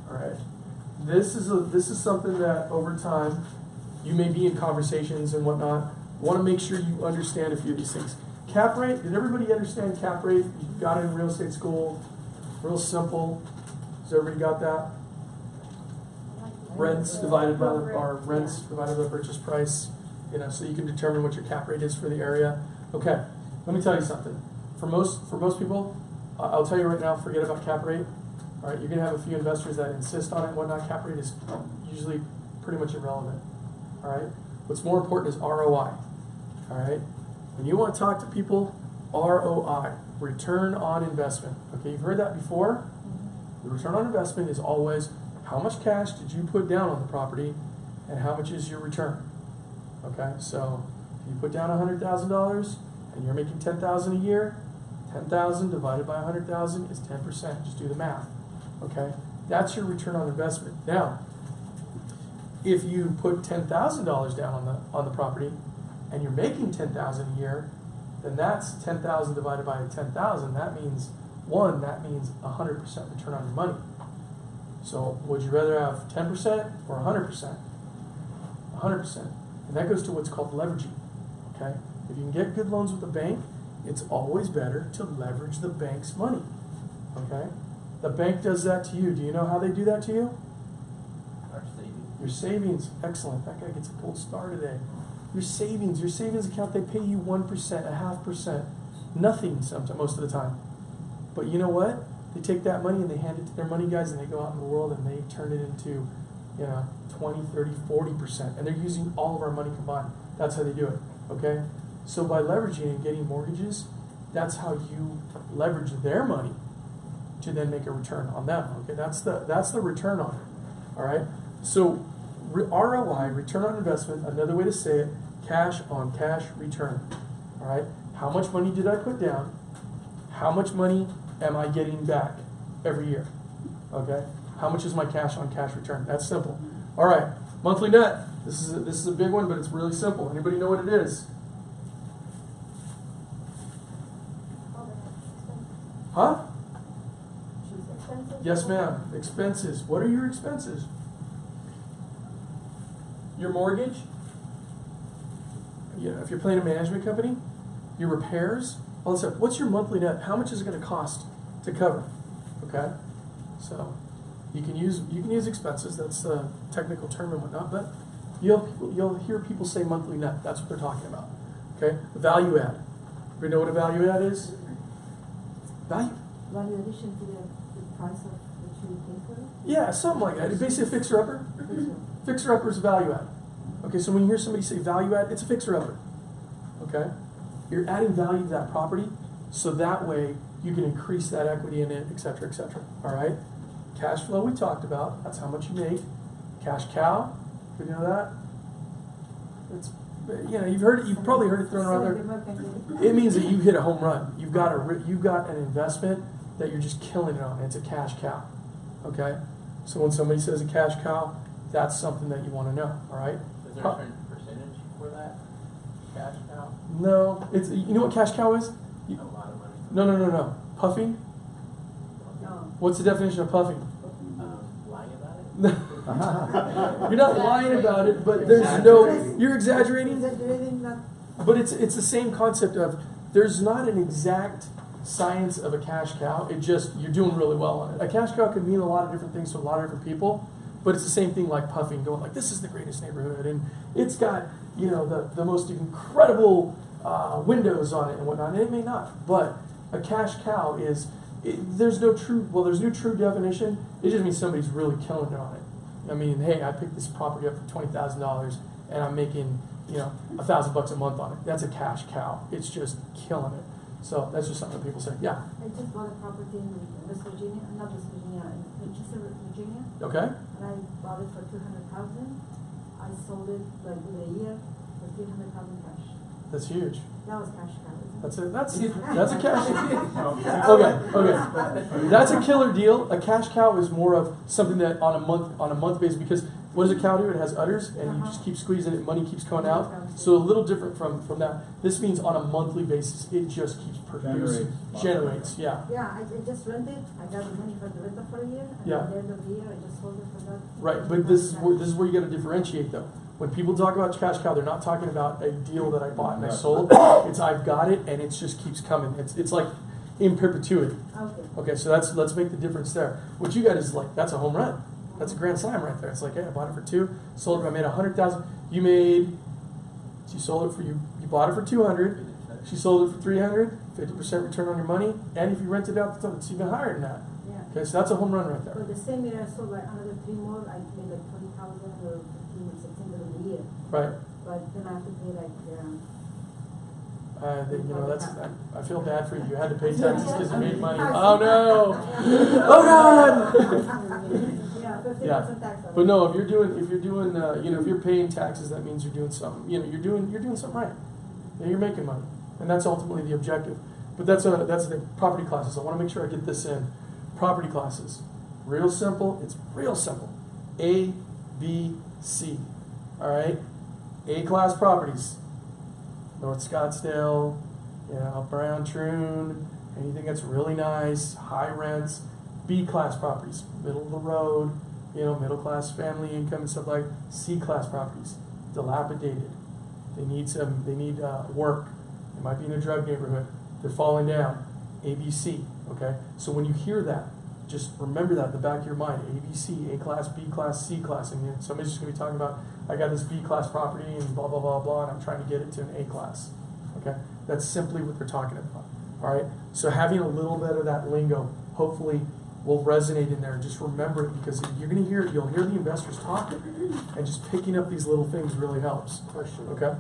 all right? This is something that over time you may be in conversations and whatnot. You want to make sure you understand a few of these things. Cap rate, did everybody understand cap rate? You got it in real estate school, real simple. Has everybody got that? Rents divided by the purchase price. So you can determine what your cap rate is for the area. Okay, let me tell you something. For most people, I'll tell you right now, forget about cap rate. All right, you're gonna have a few investors that insist on it and whatnot. Cap rate is usually pretty much irrelevant. All right, what's more important is ROI. All right, when you want to talk to people, ROI, return on investment. Okay, you've heard that before? The return on investment is always how much cash did you put down on the property and how much is your return. Okay, so if you put down $100,000 and you're making $10,000 a year, 10,000 divided by 100,000 is 10%. Just do the math. Okay, that's your return on investment. Now, if you put $10,000 down on the property and you're making $10,000 a year, then that's 10,000 divided by 10,000. That means 100% return on your money. So would you rather have 10% or 100%? 100%. And that goes to what's called leveraging. Okay? If you can get good loans with the bank, it's always better to leverage the bank's money. Okay? The bank does that to you. Do you know how they do that to you? Our savings. Your savings. Excellent. That guy gets a gold star today. Your savings account, they pay you 1%, 0.5%, nothing most of the time. But you know what? They take that money and they hand it to their money guys and they go out in the world and they turn it into, 20, 30, 40%. And they're using all of our money combined. That's how they do it. Okay? So by leveraging and getting mortgages, that's how you leverage their money to then make a return on them. Okay? That's the return on it. All right? So ROI, return on investment, another way to say it, cash on cash return. All right? How much money did I put down? How much money am I getting back every year? Okay? How much is my cash on cash return? That's simple. All right, monthly net. This is a big one, but it's really simple. Anybody know what it is? Huh? Yes, ma'am. Expenses. What are your expenses? Your mortgage? Yeah, if you're playing a management company, your repairs, all this stuff. What's your monthly net? How much is it going to cost to cover? Okay, so you can use expenses. That's a technical term and whatnot, but you'll hear people say monthly net. That's what they're talking about. Okay, value add. Everybody know what a value add is? Value. Value addition to the price of what you pay for it? Yeah, something like that. It's basically a fixer-upper. Fixer-upper is a value add. Okay, so when you hear somebody say value add, it's a fixer-upper. Okay? You're adding value to that property, so that way you can increase that equity in it, et cetera, et cetera. All right? Cash flow we talked about. That's how much you make. Cash cow. Did you know that? It's, you've probably heard it thrown around there. It means that you hit a home run. You've got an investment that you're just killing it on. It's a cash cow. Okay? So when somebody says a cash cow, that's something that you want to know. All right? Is there a certain percentage for that? Cash cow? No. It's, you know what cash cow is? A lot of money. No. Puffing? No. What's the definition of puffing? Lying about it? You're not lying about it, but there's no. You're exaggerating. Exaggerating, not. But it's the same concept of there's not an exact science of a cash cow. It just you're doing really well on it. A cash cow can mean a lot of different things to a lot of different people, but it's the same thing like puffing, going like this is the greatest neighborhood and it's got the most incredible windows on it and whatnot. And it may not, but a cash cow is there's no true definition. It just means somebody's really killing it on it. I mean, hey, I picked this property up for $20,000 and I'm making $1,000 a month on it. That's a cash cow. It's just killing it. So that's just something that people say. Yeah. I just bought a property in West Virginia, not West Virginia, in Winchester, Virginia. Okay. And I bought it for $200,000. I sold it like within a year for $300,000 cash. That's huge. That was cash cow. That's a cash. Okay. That's a killer deal. A cash cow is more of something that on a month basis, because what does a cow do? It has udders, and you just keep squeezing it. Money keeps coming out. So a little different from that. This means on a monthly basis, it just keeps producing, generates. Yeah. Yeah, I just rented. I got the money for the rental for a year, and Yeah. at the end of the year, I just sold it for that. Right, but this is where you got to differentiate though. When people talk about cash cow, they're not talking about a deal that I bought and I sold. It's I've got it and it just keeps coming. It's like in perpetuity. Okay. Okay, so let's make the difference there. What you got is like that's a home run. That's a grand slam right there. It's like, hey, I bought it for $2, sold it. I made $100,000. She sold it for you. You bought it for $200. She sold it for $300. 50% return on your money. And if you rent it out, it's even higher than that. Yeah. Okay, so that's a home run right there. But the same year I sold like another 3 more. I made like 20,000 or 15 or September of the year. Right. But then I have to pay like You know, I feel bad for you. You had to pay taxes because you made money. Oh no! Oh God! Yeah, 50% Yeah. tax. But no, if you're doing, you know, if you're paying taxes, that means you're doing something. You know, you're doing something right. You know, you're making money, and that's ultimately the objective. But that's the property classes. I want to make sure I get this in. Property classes, real simple. It's real simple. A, B, C. All right. A class properties. North Scottsdale, you know, up around Troon, anything that's really nice, high rents. B class properties, middle of the road, you know, middle class family income and stuff like. C class properties, dilapidated. They need work. They might be in a drug neighborhood. They're falling down. A, B, C. Okay. So when you hear that, just remember that in the back of your mind. A, B, C, A class, B class, C class, and somebody's just gonna be talking about, I got this B class property and blah blah blah blah, and I'm trying to get it to an A class. Okay. That's simply what they're talking about. All right. So having a little bit of that lingo, hopefully, will resonate in there. Just remember it, because you're going to hear, you'll hear the investors talking, and just picking up these little things really helps. Question. Okay?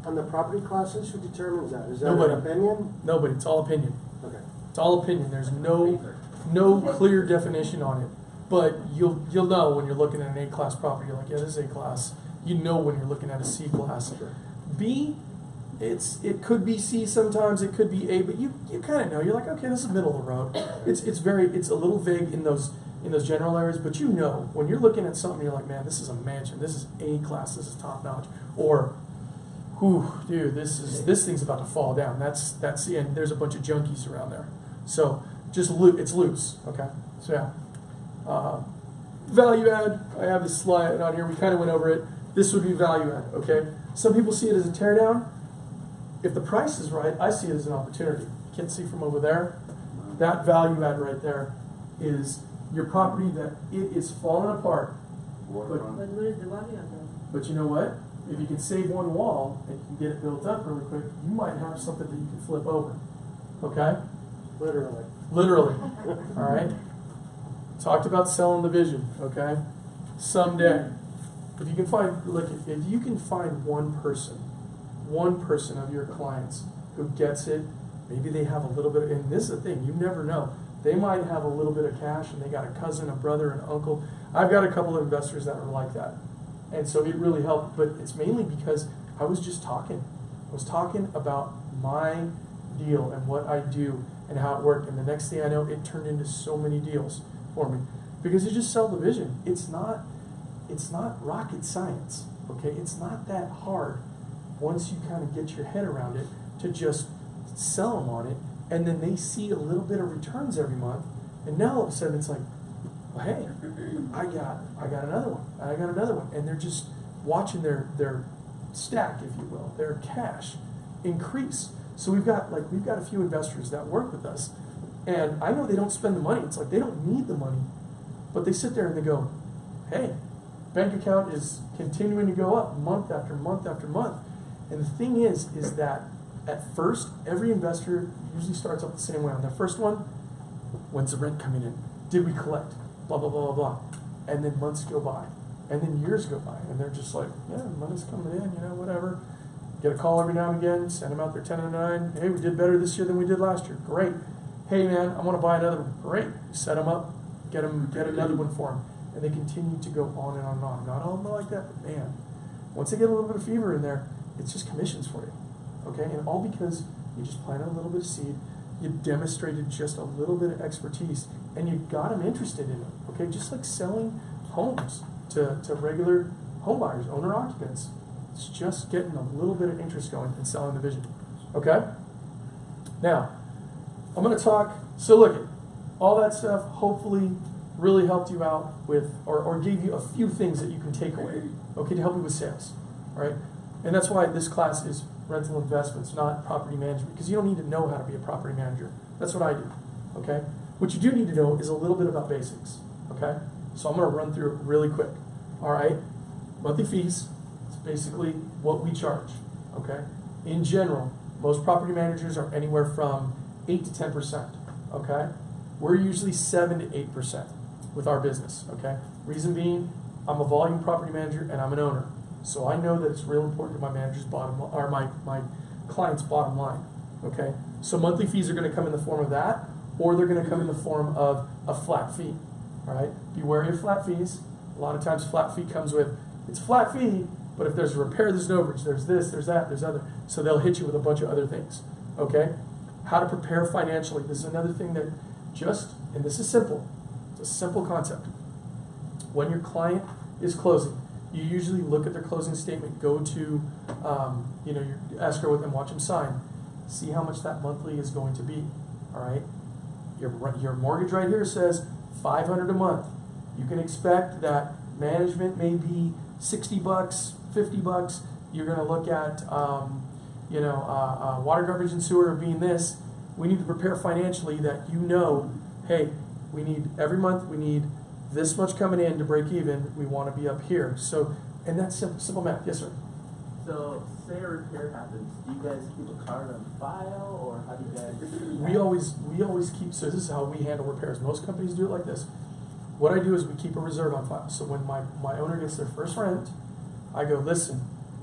On the property classes, who determines that? Is that Nobody. an opinion? Nobody. It's all opinion. Okay. It's all opinion. There's no clear definition on it. But you'll know when you're looking at an A class property. You're like, yeah, this is A class. You know when you're looking at a C class. B, it could be C sometimes, it could be A, but you kind of know. You're like, okay, this is middle of the road. It's a little vague in those general areas, but you know when you're looking at something, you're like, man, this is a mansion, this is A class, this is top notch, or, whew, dude, this thing's about to fall down. That's and there's a bunch of junkies around there. So just it's loose, okay? So yeah, value add. I have this slide on here. We kind of went over it. This would be value add, okay? Some people see it as a tear down. If the price is right, I see it as an opportunity. You can't see from over there. That value add right there is your property that it is falling apart. But what is the value of that? But you know what? If you can save one wall and you can get it built up really quick, you might have something that you can flip over. Okay? Literally. Literally. All right? Talked about selling the vision, okay? Someday. If you can find, if you can find one person of your clients who gets it, maybe they have a little bit, and this is the thing, you never know. They might have a little bit of cash and they got a cousin, a brother, an uncle. I've got a couple of investors that are like that. And so it really helped, but it's mainly because I was just talking. I was talking about my deal and what I do and how it worked. And the next thing I know, it turned into so many deals for me. Because you just sell the vision. It's not rocket science, okay? It's not that hard once you kind of get your head around it to just sell them on it, and then they see a little bit of returns every month, and now all of a sudden it's like, well, hey, I got another one, I got another one, and they're just watching their stack, if you will, their cash increase. So we've got a few investors that work with us, and I know they don't spend the money. It's like they don't need the money, but they sit there and they go, hey, bank account is continuing to go up month after month after month. And the thing is that at first, every investor usually starts off the same way. On their first one, when's the rent coming in? Did we collect? Blah, blah, blah, blah, blah. And then months go by. And then years go by. And they're just like, yeah, money's coming in, whatever. Get a call every now and again, send them out their 1099. Hey, we did better this year than we did last year. Great. Hey, man, I want to buy another one. Great. Set them up, get another one for them. And they continue to go on and on and on. Not all of them like that, but man, once they get a little bit of fever in there, it's just commissions for you, okay? And all because you just planted a little bit of seed, you demonstrated just a little bit of expertise, and you got them interested in it, okay? Just like selling homes to regular home buyers, owner occupants. It's just getting a little bit of interest going and selling the vision, okay? Now, I'm going to talk, so look, all that stuff hopefully really helped you out with, or gave you a few things that you can take away, okay, to help you with sales, all right? And that's why this class is rental investments, not property management, because you don't need to know how to be a property manager. That's what I do, okay? What you do need to know is a little bit about basics, okay? So I'm going to run through it really quick, all right? Monthly fees, it's basically what we charge, okay? In general, most property managers are anywhere from 8 to 10%, okay? We're usually 7 to 8% with our business, okay? Reason being, I'm a volume property manager and I'm an owner. So I know that it's real important to my manager's bottom, or my client's bottom line, okay? So monthly fees are gonna come in the form of that, or they're gonna come in the form of a flat fee, all right? Be wary of flat fees. A lot of times flat fee comes with, it's a flat fee, but if there's a repair, there's an overage, there's this, there's that, there's other. So they'll hit you with a bunch of other things, okay? How to prepare financially. This is another thing that and this is simple, it's a simple concept. When your client is closing, you usually look at their closing statement, go to, your escrow with them, watch them sign, see how much that monthly is going to be, all right? Your mortgage right here says $500 a month. You can expect that management may be $60, $50. You're going to look at, water, garbage, and sewer being this. We need to prepare financially that hey, we need every month we need this much coming in to break even. We want to be up here. So, and that's simple math. Yes, sir. So, say a repair happens, do you guys keep a card on file, or how do you guys? We always keep. So this is how we handle repairs. Most companies do it like this. What I do is we keep a reserve on file. So when my owner gets their first rent, I go, listen,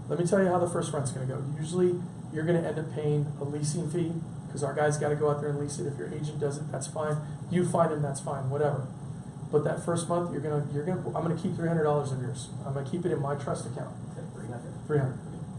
let me tell you how the first rent's going to go. Usually, you're going to end up paying a leasing fee because our guys got to go out there and lease it. If your agent does it, that's fine. You find them, that's fine. Whatever. But that first month, I'm gonna keep $300 of yours. I'm gonna keep it in my trust account. $300.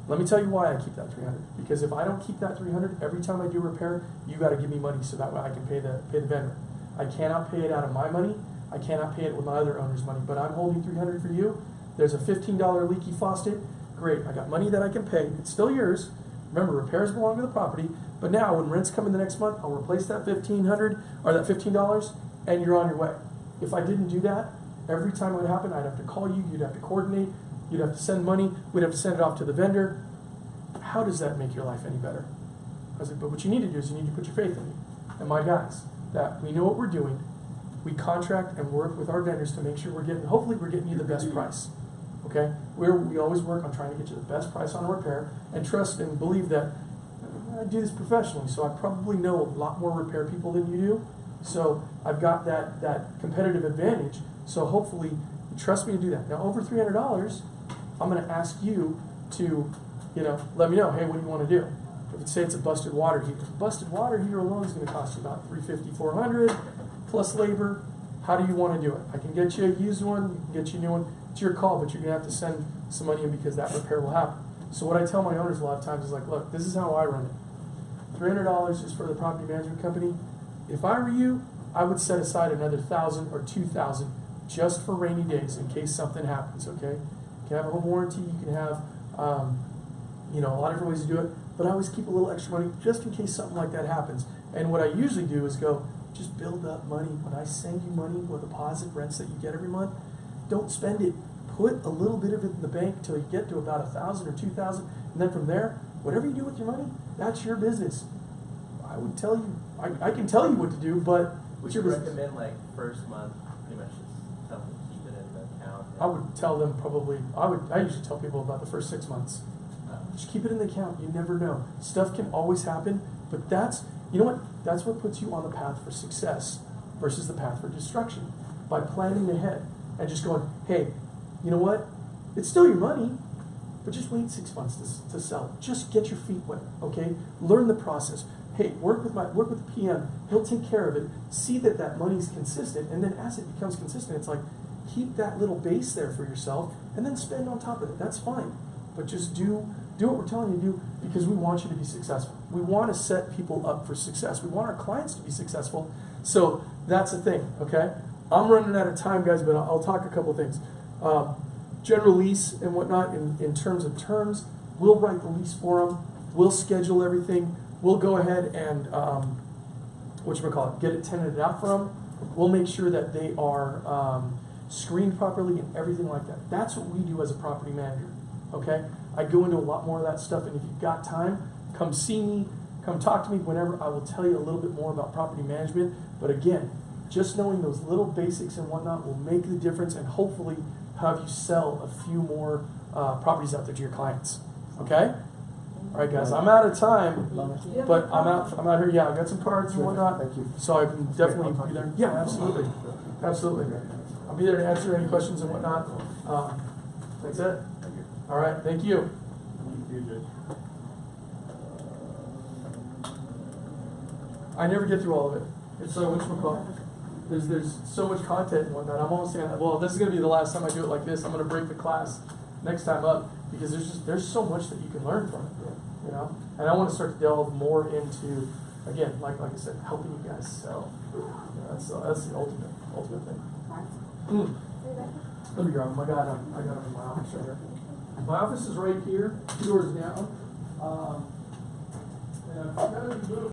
Let me tell you why I keep that $300. Because if I don't keep that $300 every time I do repair, you got to give me money so that way I can pay the vendor. I cannot pay it out of my money. I cannot pay it with my other owner's money. But I'm holding $300 for you. There's a $15 leaky faucet. Great. I got money that I can pay. It's still yours. Remember, repairs belong to the property. But now, when rents come in the next month, I'll replace that $1,500 or that $15, and you're on your way. If I didn't do that, every time it would happen, I'd have to call you, you'd have to coordinate, you'd have to send money, we'd have to send it off to the vendor. How does that make your life any better? I said, but what you need to do is you need to put your faith in me and my guys, that we know what we're doing. We contract and work with our vendors to make sure hopefully we're getting you the best price, okay? We always work on trying to get you the best price on a repair, and trust and believe that I do this professionally, so I probably know a lot more repair people than you do. So I've got that competitive advantage. So hopefully you trust me to do that. Now over $300, I'm going to ask you to, let me know. Hey, what do you want to do? If say it's a busted water heater, busted water heater alone is going to cost you about $350, $400 plus labor. How do you want to do it? I can get you a used one. You can get you a new one. It's your call, but you're going to have to send some money in because that repair will happen. So what I tell my owners a lot of times is like, look, this is how I run it. $300 is for the property management company. If I were you, I would set aside another $1,000 or $2,000 just for rainy days in case something happens, okay? You can have a home warranty, you can have, a lot of different ways to do it, but I always keep a little extra money just in case something like that happens. And what I usually do is just build up money. When I send you money with deposit rents that you get every month, don't spend it. Put a little bit of it in the bank until you get to about $1,000 or $2,000, and then from there, whatever you do with your money, that's your business. I would tell you, I can tell you what to do, but would you recommend first month pretty much just tell them to keep it in the account? I would tell them probably, I usually tell people about the first 6 months. Just keep it in the account. You never know. Stuff can always happen, but that's what puts you on the path for success versus the path for destruction. By planning ahead and just going, hey, you know what? It's still your money, but just wait 6 months to sell it. Just get your feet wet, okay? Learn the process. Hey, work with the PM. He'll take care of it. See that money's consistent, and then as it becomes consistent, it's like keep that little base there for yourself, and then spend on top of it. That's fine, but just do what we're telling you to do because we want you to be successful. We want to set people up for success. We want our clients to be successful. So that's the thing, okay? I'm running out of time, guys, but I'll talk a couple things. General lease and whatnot in terms of terms, we'll write the lease for them. We'll schedule everything. We'll go ahead and, get it tenanted out for them. We'll make sure that they are screened properly and everything like that. That's what we do as a property manager, okay? I go into a lot more of that stuff, and if you've got time, come see me, come talk to me whenever. I will tell you a little bit more about property management. But again, just knowing those little basics and whatnot will make the difference and hopefully have you sell a few more properties out there to your clients, okay? All right, guys, I'm out of time, but I'm out here. Yeah, I got some cards and whatnot, Thank you. so I can definitely be there. Yeah, absolutely. I'll be there to answer any questions and whatnot. That's it. All right, thank you. You, Jay. I never get through all of it. It's so whatchamacallit. There's so much content and whatnot. I'm almost saying, well, this is gonna be the last time I do it like this. I'm gonna break the class next time up because there's so much that you can learn from it, you know. And I want to start to delve more into, again, like I said, helping you guys sell. You know, that's the ultimate thing. Let me grab them. I got them in my office right here. My office is right here, 2 doors down. And I've got a little